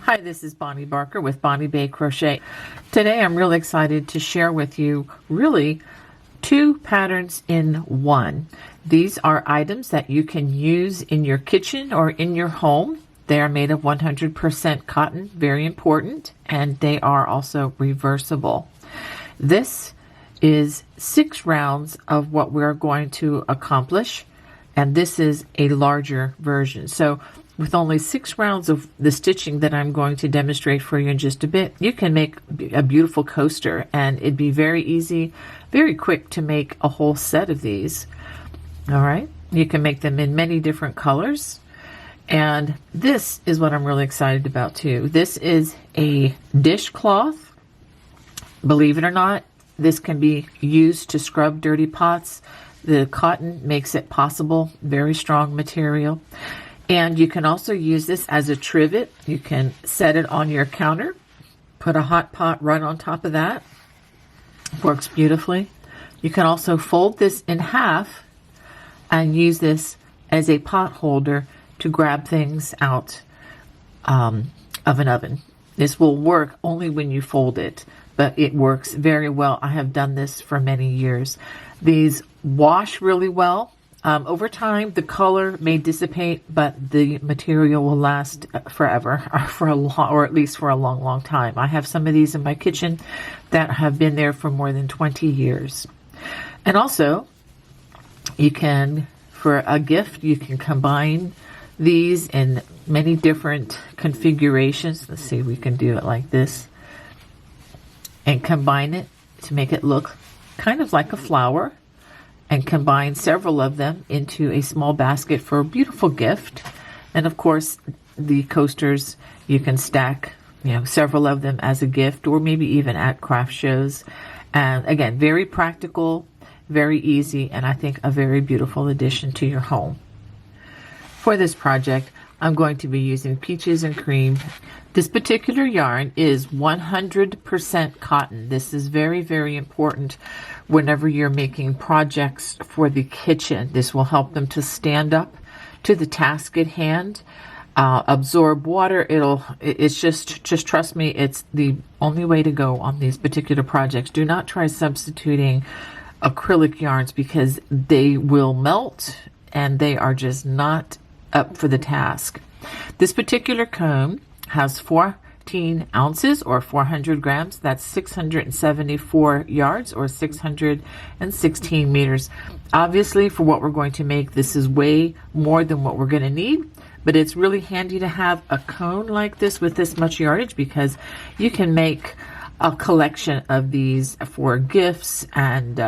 Hi, this is Bonnie Barker with Bonnie Bay Crochet. Today I'm really excited to share with you really two patterns in one. These are items that you can use in your kitchen or in your home. They are made of 100% cotton, very important, and they are also reversible. This is 6 rounds of what we're going to accomplish, and this is a larger version. So with only 6 rounds of the stitching that I'm going to demonstrate for you in just a bit, you can make a beautiful coaster, and it'd be very easy, very quick to make a whole set of these. All right, you can make them in many different colors, and this is what I'm really excited about too. This is a dishcloth. Believe it or not, this can be used to scrub dirty pots. The cotton makes it possible, very strong material. And you can also use this as a trivet. You can set it on your counter, put a hot pot right on top of that. Works beautifully. You can also fold this in half and use this as a pot holder to grab things out of an oven. This will work only when you fold it, but it works very well. I have done this for many years. These wash really well. Over time, the color may dissipate, but the material will last forever, or at least for a long, long time. I have some of these in my kitchen that have been there for more than 20 years. And also, you can, for a gift, you can combine these in many different configurations. Let's see, we can do it like this and combine it to make it look kind of like a flower, and combine several of them into a small basket for a beautiful gift. And of course, the coasters, you can stack, several of them as a gift, or maybe even at craft shows. And again, very practical, very easy, and I think a very beautiful addition to your home. For this project, I'm going to be using Peaches and Cream. This particular yarn is 100% cotton. This is very, very important whenever you're making projects for the kitchen. This will help them to stand up to the task at hand, absorb water. It's just trust me, it's the only way to go on these particular projects. Do not try substituting acrylic yarns because they will melt and they are just not up for the task. This particular comb has 14 ounces or 400 grams. That's 674 yards or 616 meters. Obviously, for what we're going to make, this is way more than what we're going to need, but it's really handy to have a cone like this with this much yardage because you can make a collection of these for gifts and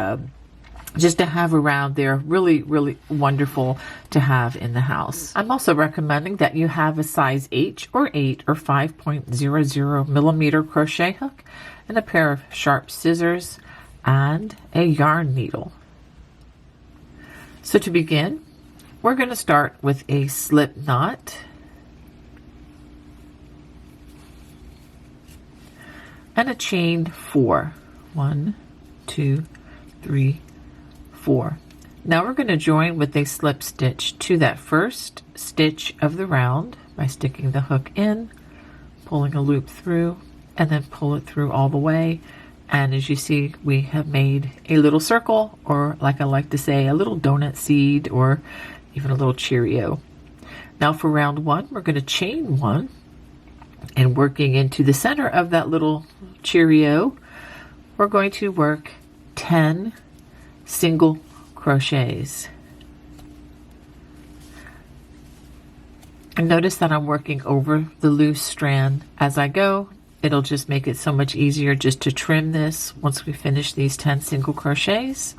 just to have around. They're really, really wonderful to have in the house. I'm also recommending that you have a size H or 8 or 5.00 millimeter crochet hook and a pair of sharp scissors and a yarn needle. So to begin, we're going to start with a slip knot and a chain 4. 1, 2, 3, 4. Now we're going to join with a slip stitch to that first stitch of the round by sticking the hook in, pulling a loop through, and then pull it through all the way. And as you see, we have made a little circle, or like I like to say, a little donut seed, or even a little Cheerio. Now for round 1, we're going to chain 1, and working into the center of that little Cheerio, we're going to work 10 single crochets. And notice that I'm working over the loose strand as I go. It'll just make it so much easier just to trim this once we finish these 10 single crochets.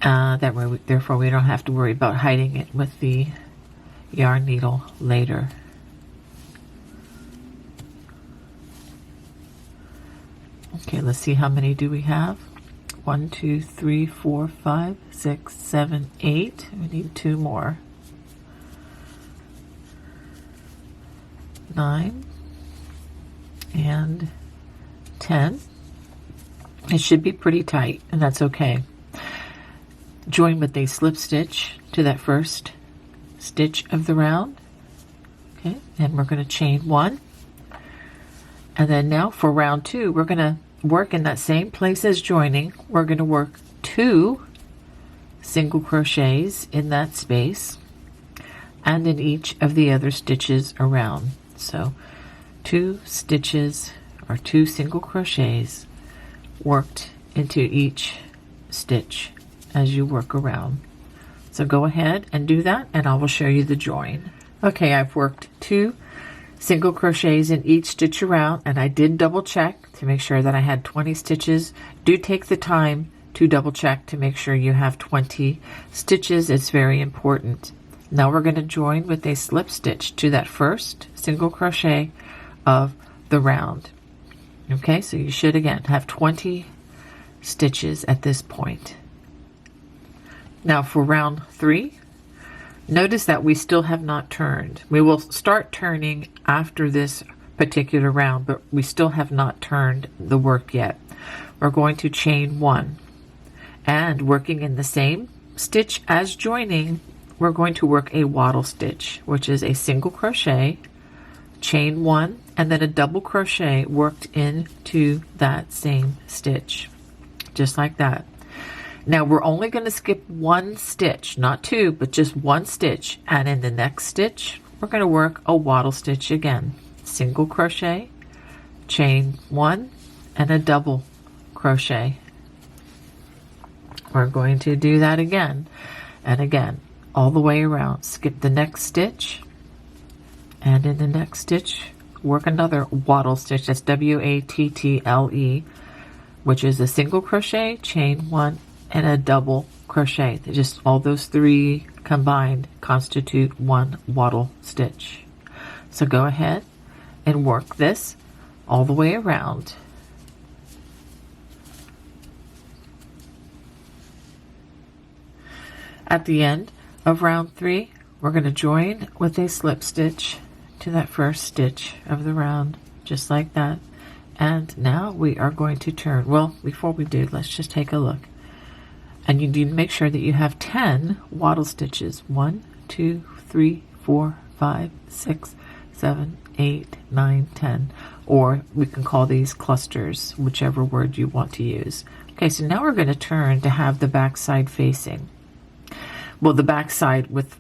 That way, therefore, we don't have to worry about hiding it with the yarn needle later. Okay, let's see, how many do we have? 1, 2, 3, 4, 5, 6, 7, 8. We need 2 more. 9 and 10. It should be pretty tight, and that's okay. Join with a slip stitch to that first stitch of the round. Okay, and we're going to chain 1, And then now for round 2, we're going to work in that same place as joining. We're going to work 2 single crochets in that space and in each of the other stitches around. So 2 stitches or 2 single crochets worked into each stitch as you work around. So go ahead and do that, and I will show you the join. Okay, I've worked 2 single crochets in each stitch around, and I did double check to make sure that I had 20 stitches. Do take the time to double check to make sure you have 20 stitches. It's very important. Now we're going to join with a slip stitch to that first single crochet of the round. Okay, so you should again have 20 stitches at this point. Now for round 3, notice that we still have not turned. We will start turning after this particular round, but we still have not turned the work yet. We're going to chain 1, and working in the same stitch as joining, we're going to work a wattle stitch, which is a single crochet, chain 1, and then a double crochet worked into that same stitch, just like that. Now we're only going to skip 1 stitch, not 2, but just 1 stitch, and in the next stitch we're going to work a wattle stitch again. Single crochet, chain 1, and a double crochet. We're going to do that again and again all the way around. Skip the next stitch, and in the next stitch work another wattle stitch. That's W-A-T-T-L-E, which is a single crochet, chain 1, and a double crochet. Just all those 3 combined constitute 1 wattle stitch. So go ahead and work this all the way around. At the end of round 3, we're going to join with a slip stitch to that first stitch of the round, just like that. And now we are going to turn. Well, before we do, let's just take a look. And you need to make sure that you have 10 wattle stitches. 1, 2, 3, 4, 5, 6, 7, 8, 9, 10. Or we can call these clusters, whichever word you want to use. Okay, so now we're going to turn to have the back side facing. Well, the back side with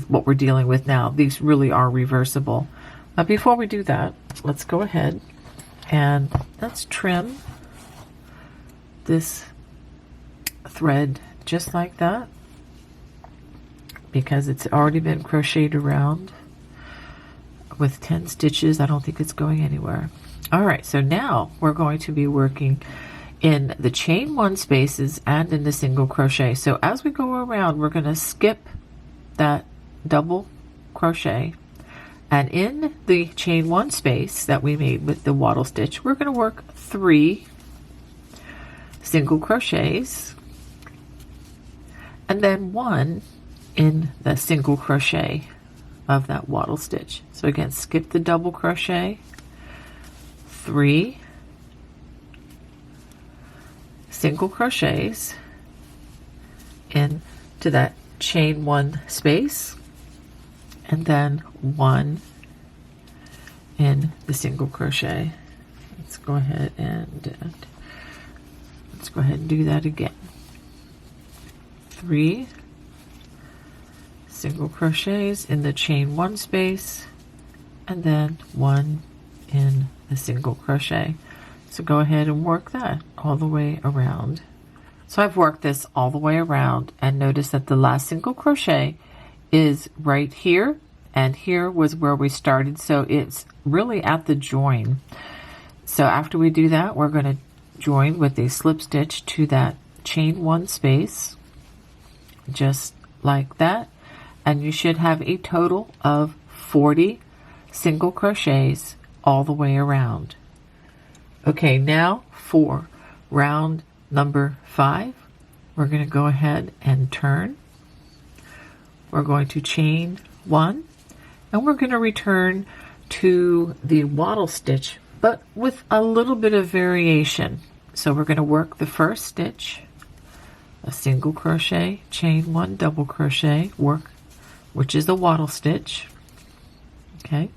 what we're dealing with now, these really are reversible. Before we do that, let's go ahead and let's trim this thread just like that, because it's already been crocheted around with 10 stitches. I don't think it's going anywhere. All right, so now we're going to be working in the chain 1 spaces and in the single crochet. So as we go around, we're going to skip that double crochet, and in the chain 1 space that we made with the wattle stitch, we're going to work 3 single crochets and then 1 in the single crochet of that wattle stitch. So again, skip the double crochet, 3 single crochets into that chain 1 space, and then 1 in the single crochet. Let's go ahead and do that again. 3 single crochets in the chain 1 space, and then 1 in the single crochet. So go ahead and work that all the way around. So I've worked this all the way around, and notice that the last single crochet is right here, and here was where we started, so it's really at the join. So after we do that, we're going to join with a slip stitch to that chain 1 space, just like that, and you should have a total of 40 single crochets all the way around. Okay, now for round number 5, we're going to go ahead and turn. We're going to chain 1, and we're going to return to the wattle stitch, but with a little bit of variation. So we're going to work the first stitch, a single crochet, chain 1, double crochet, work, which is the wattle stitch. Okay,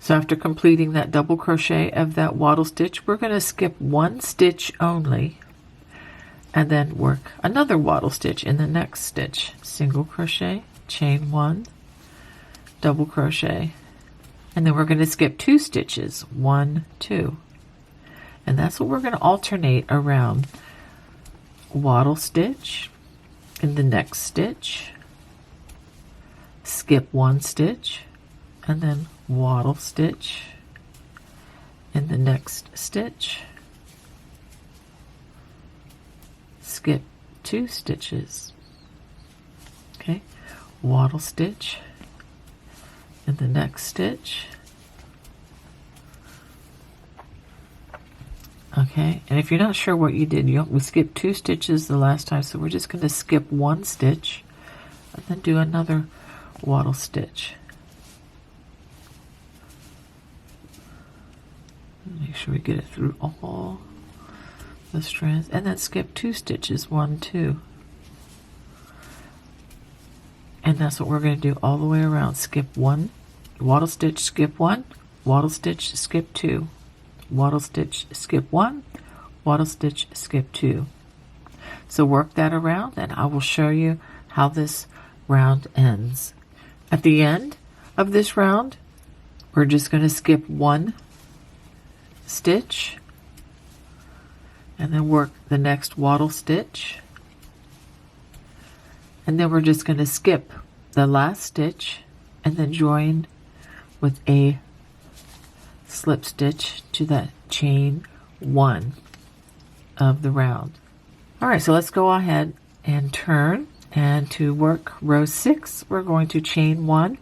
So after completing that double crochet of that wattle stitch, we're going to skip one stitch only and then work another wattle stitch in the next stitch. Single crochet, chain one, double crochet, and then we're going to skip 2 stitches, 1, 2. And that's what we're going to alternate around. Wattle stitch in the next stitch, skip 1 stitch, and then wattle stitch in the next stitch, skip 2 stitches, okay, wattle stitch in the next stitch, okay, and if you're not sure what you did, we skipped 2 stitches the last time, so we're just going to skip 1 stitch and then do another wattle stitch. Make sure we get it through all the strands, and then skip 2 stitches, 1, 2. And that's what we're going to do all the way around. Skip 1, wattle stitch, skip 1, wattle stitch, skip 2, wattle stitch, skip 1, wattle stitch, skip 2. So work that around, and I will show you how this round ends. At the end of this round, we're just going to skip 1 stitch and then work the next wattle stitch, and then we're just going to skip the last stitch and then join with a slip stitch to that chain 1 of the round. Alright, so let's go ahead and turn, and to work row 6 we're going to chain 1.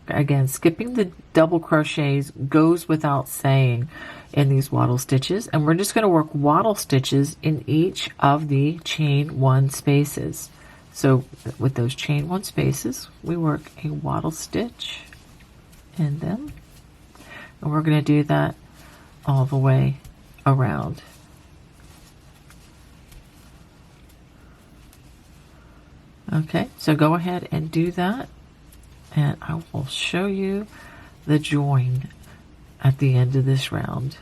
Again, skipping the double crochets goes without saying in these wattle stitches, and we're just going to work wattle stitches in each of the chain 1 spaces. So with those chain 1 spaces, we work a wattle stitch in them, and we're going to do that all the way around. Okay, so go ahead and do that, and I will show you the join at the end of this round.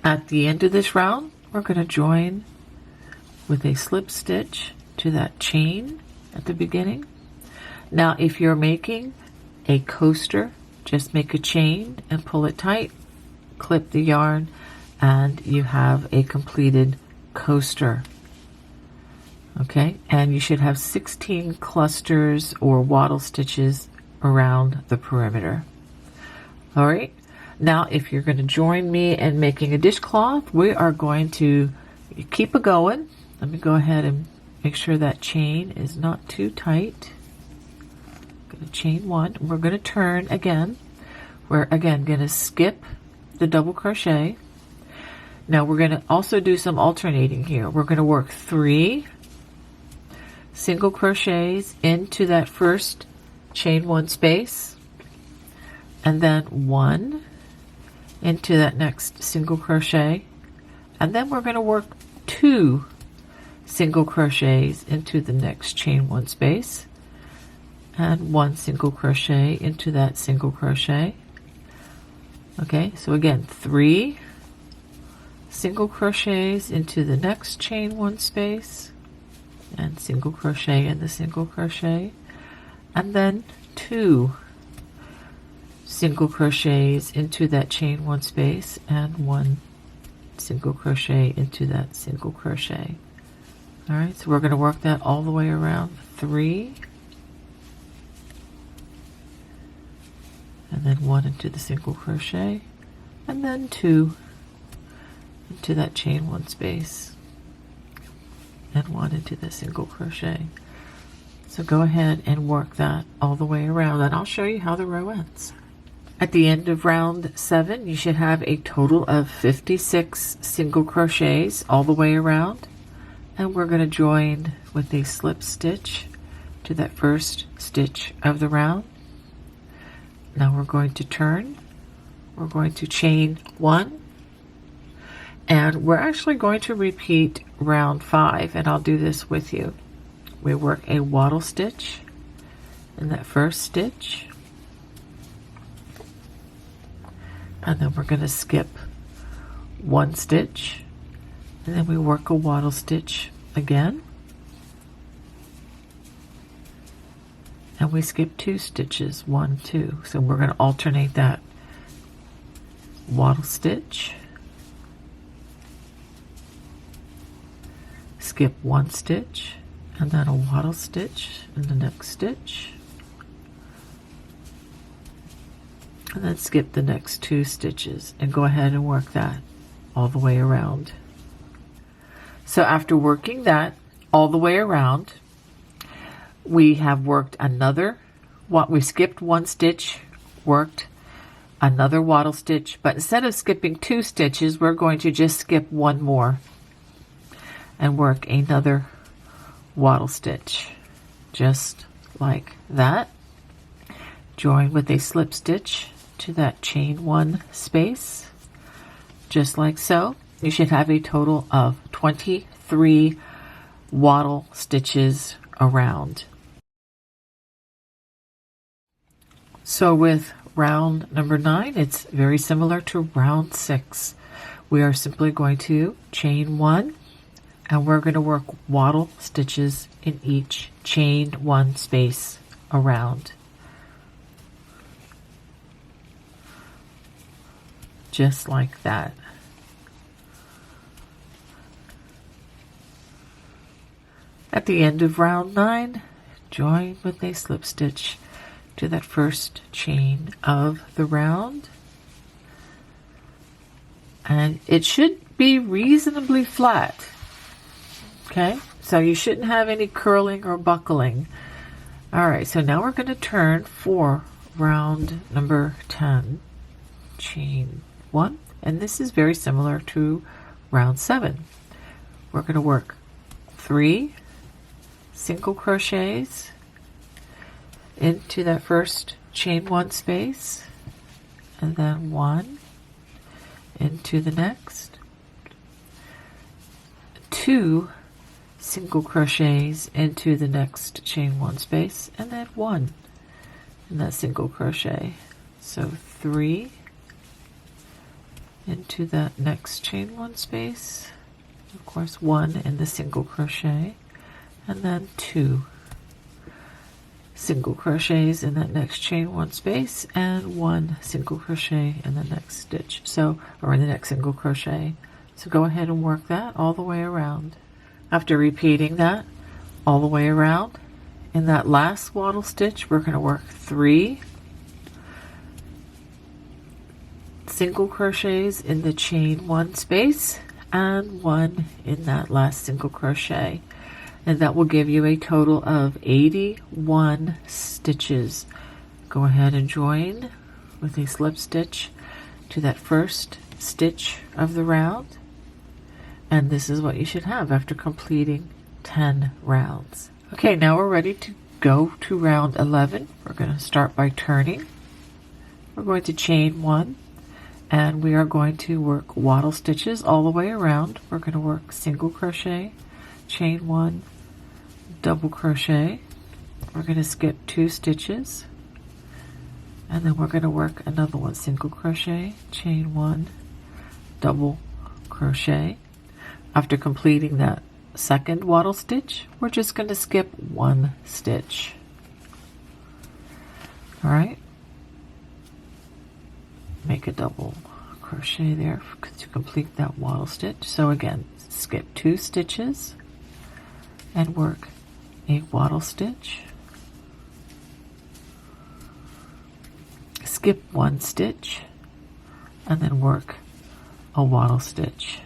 At the end of this round, we're going to join with a slip stitch to that chain at the beginning. Now, if you're making a coaster, just make a chain and pull it tight, clip the yarn, and you have a completed coaster. Okay, and you should have 16 clusters or wattle stitches around the perimeter. All right, now if you're going to join me in making a dishcloth, we are going to keep it going. Let me go ahead and make sure that chain is not too tight. I'm going to chain 1. We're going to turn again. We're again going to skip the double crochet. Now we're going to also do some alternating here. We're going to work 3 single crochets into that first chain 1 space, and then 1 into that next single crochet, and then we're going to work 2 single crochets into the next chain 1 space, and 1 single crochet into that single crochet. Okay, so again, 3 single crochets into the next chain 1 space, and single crochet in the single crochet, and then 2 single crochets into that chain 1 space, and 1 single crochet into that single crochet. All right, so we're going to work that all the way around. 3, and then 1 into the single crochet, and then 2 into that chain 1 space, and 1 into the single crochet. So go ahead and work that all the way around, and I'll show you how the row ends. At the end of round 7, you should have a total of 56 single crochets all the way around, and we're going to join with a slip stitch to that first stitch of the round. Now we're going to turn. We're going to chain 1, and we're actually going to repeat round 5, and I'll do this with you. We work a wattle stitch in that first stitch, and then we're going to skip one stitch, and then we work a wattle stitch again, and we skip two stitches, 1, 2. So we're going to alternate that wattle stitch, skip one stitch, and then a wattle stitch in the next stitch, and then skip the next two stitches, and go ahead and work that all the way around. So after working that all the way around, we have worked another, we skipped one stitch, worked another wattle stitch, but instead of skipping two stitches, we're going to just skip one more and work another wattle stitch, just like that. Join with a slip stitch to that chain one space, just like so. You should have a total of 23 wattle stitches around. So with round number 9, it's very similar to round 6. We are simply going to chain 1, and we're going to work wattle stitches in each chain 1 space around. Just like that. At the end of round 9, join with a slip stitch to that first chain of the round, and it should be reasonably flat. Okay, so you shouldn't have any curling or buckling. All right, so now we're going to turn for round number 10, chain 1, and this is very similar to round 7. We're going to work 3 single crochets into that first chain 1 space, and then 1 into the next, 2 single crochets into the next chain 1 space, and then 1 in that single crochet. So 3 into that next chain 1 space, of course 1 in the single crochet, and then 2 single crochets in that next chain 1 space, and 1 single crochet in the next stitch, so, or in the next single crochet. So go ahead and work that all the way around. After repeating that all the way around, in that last wattle stitch, we're going to work 3 single crochets in the chain 1 space, and 1 in that last single crochet. And that will give you a total of 81 stitches. Go ahead and join with a slip stitch to that first stitch of the round, and this is what you should have after completing 10 rounds. Okay, now we're ready to go to round 11. We're going to start by turning. We're going to chain 1, and we are going to work wattle stitches all the way around. We're going to work single crochet, chain 1, double crochet. We're going to skip 2 stitches, and then we're going to work another one, single crochet, chain 1, double crochet. After completing that second wattle stitch, we're just going to skip 1 stitch. All right, make a double crochet there to complete that wattle stitch. So again, skip 2 stitches and work a wattle stitch, skip 1 stitch, and then work a wattle stitch.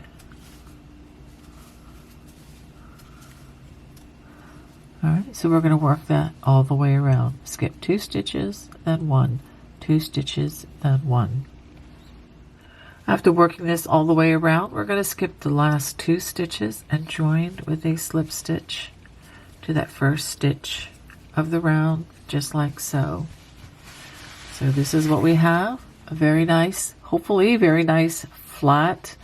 All right, so we're going to work that all the way around. Skip 2 stitches, then 1, 2 stitches, then 1. After working this all the way around, we're going to skip the last 2 stitches and join with a slip stitch to that first stitch of the round, just like so. So this is what we have, a very nice, hopefully very nice flat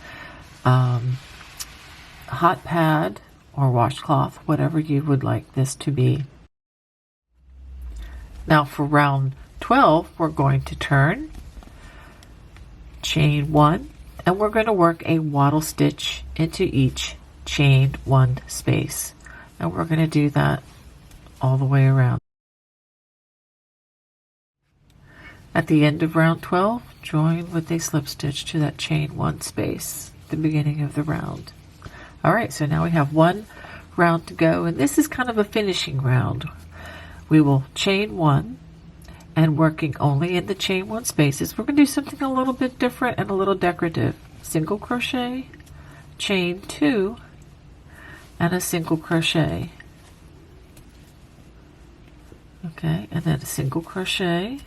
hot pad or washcloth, whatever you would like this to be. Now for round 12, we're going to turn, chain 1, and we're going to work a wattle stitch into each chain 1 space, and we're going to do that all the way around. At the end of round 12, join with a slip stitch to that chain 1 space, the beginning of the round. Alright, so now we have 1 round to go, and this is kind of a finishing round. We will chain 1, and working only in the chain 1 spaces, we're going to do something a little bit different and a little decorative. Single crochet, chain 2, and a single crochet. Okay, and then a single crochet,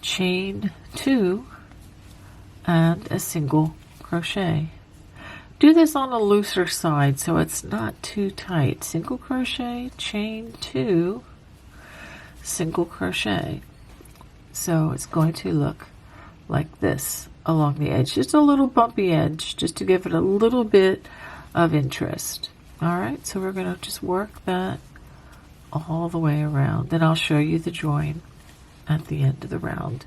chain 2, and a single crochet. Do this on a looser side so it's not too tight. Single crochet, chain 2, single crochet. So it's going to look like this along the edge, just a little bumpy edge, just to give it a little bit of interest. Alright, so we're going to just work that all the way around. Then I'll show you the join at the end of the round.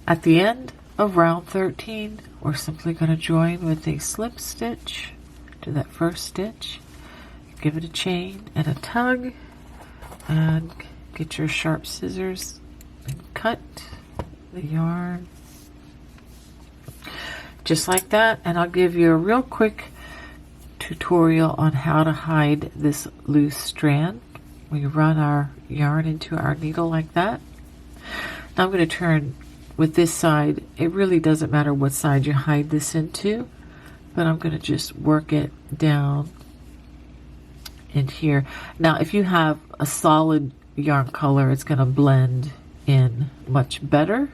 At the end of round 13, we're simply going to join with a slip stitch to that first stitch, give it a chain and a tug, and get your sharp scissors and cut the yarn just like that. And I'll give you a real quick tutorial on how to hide this loose strand. We run our yarn into our needle like that. Now I'm going to turn with this side. It really doesn't matter what side you hide this into, but I'm going to just work it down in here. Now if you have a solid yarn color, it's going to blend in much better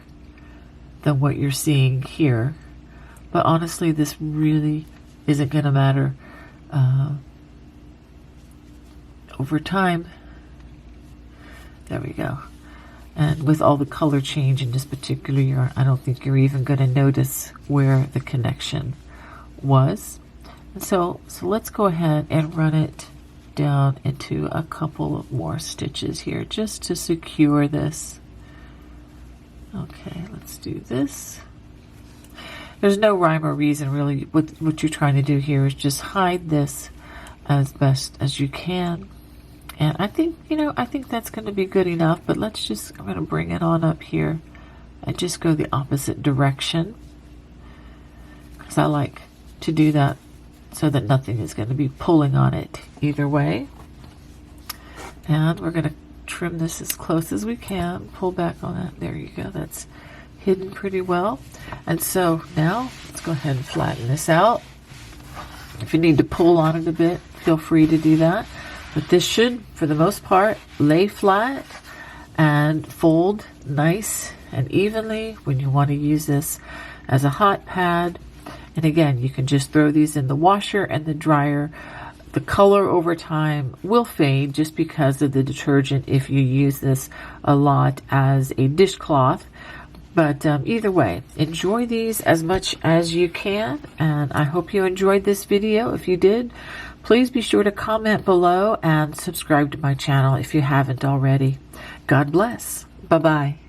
than what you're seeing here, but honestly this really isn't going to matter over time. There we go. And with all the color change in this particular yarn, I don't think you're even going to notice where the connection was. And so let's go ahead and run it down into a couple of more stitches here just to secure this. Okay, let's do this. There's no rhyme or reason really. What you're trying to do here is just hide this as best as you can. And I think, I think that's going to be good enough, but I'm going to bring it on up here and just go the opposite direction, because I like to do that so that nothing is going to be pulling on it either way. And we're going to trim this as close as we can, pull back on it. There you go. That's hidden pretty well. And so now let's go ahead and flatten this out. If you need to pull on it a bit, feel free to do that. But this should, for the most part, lay flat and fold nice and evenly when you want to use this as a hot pad. And again, you can just throw these in the washer and the dryer. The color over time will fade just because of the detergent if you use this a lot as a dishcloth. But either way, enjoy these as much as you can, and I hope you enjoyed this video. If you did, please be sure to comment below and subscribe to my channel if you haven't already. God bless. Bye-bye.